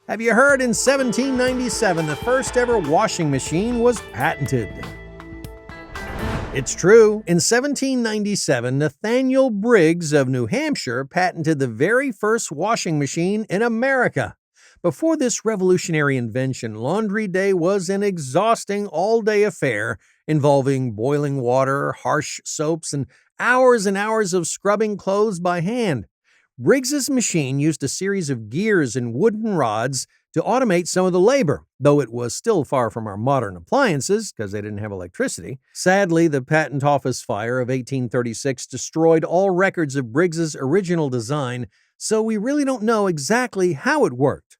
Have you heard in 1797 the first ever washing machine was patented? It's true. In 1797, Nathaniel Briggs of New Hampshire patented the very first washing machine in America. Before this revolutionary invention, laundry day was an exhausting all-day affair involving boiling water, harsh soaps, and hours of scrubbing clothes by hand. Briggs's machine used a series of gears and wooden rods to automate some of the labor, though it was still far from our modern appliances because they didn't have electricity. Sadly, the Patent Office fire of 1836 destroyed all records of Briggs's original design, so we really don't know exactly how it worked.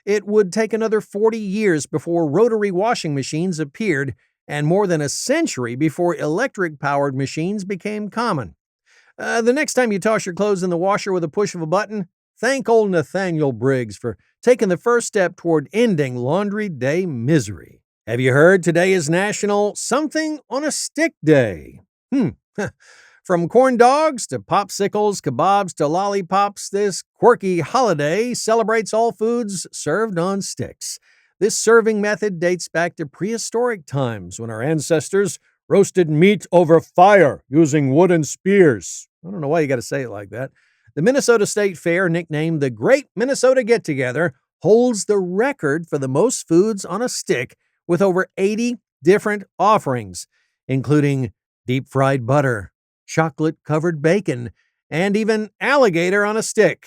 It would take another 40 years before rotary washing machines appeared, and more than a century before electric-powered machines became common. The next time you toss your clothes in the washer with a push of a button, thank old Nathaniel Briggs for taking the first step toward ending laundry day misery. Have you heard today is National Something on a Stick Day? From corn dogs to popsicles, kebabs to lollipops, this quirky holiday celebrates all foods served on sticks. This serving method dates back to prehistoric times when our ancestors roasted meat over fire using wooden spears. I don't know why you got to say it like that. The Minnesota State Fair, nicknamed the Great Minnesota Get-Together, holds the record for the most foods on a stick with over 80 different offerings, including deep-fried butter, chocolate-covered bacon, and even alligator on a stick.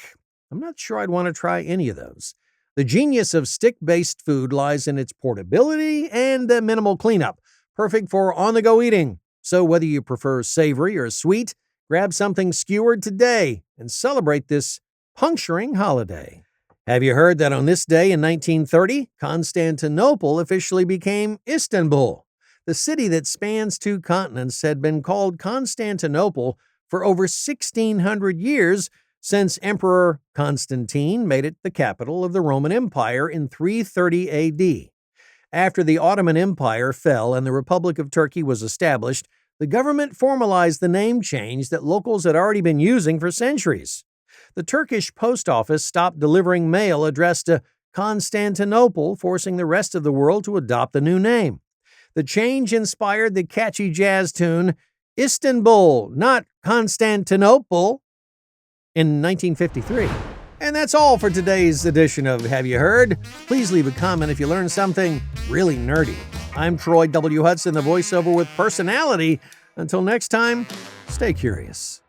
I'm not sure I'd want to try any of those. The genius of stick-based food lies in its portability and minimal cleanup, perfect for on-the-go eating. So whether you prefer savory or sweet, grab something skewered today and celebrate this puncturing holiday. Have you heard that on this day in 1930, Constantinople officially became Istanbul? The city that spans 2 continents had been called Constantinople for over 1,600 years since Emperor Constantine made it the capital of the Roman Empire in 330 AD. After the Ottoman Empire fell and the Republic of Turkey was established, the government formalized the name change that locals had already been using for centuries. The Turkish post office stopped delivering mail addressed to Constantinople, forcing the rest of the world to adopt the new name. The change inspired the catchy jazz tune Istanbul, not Constantinople, in 1953. And that's all for today's edition of Have You Heard? Please leave a comment if you learned something really nerdy. I'm Troy W. Hudson, the voiceover with personality. Until next time, stay curious.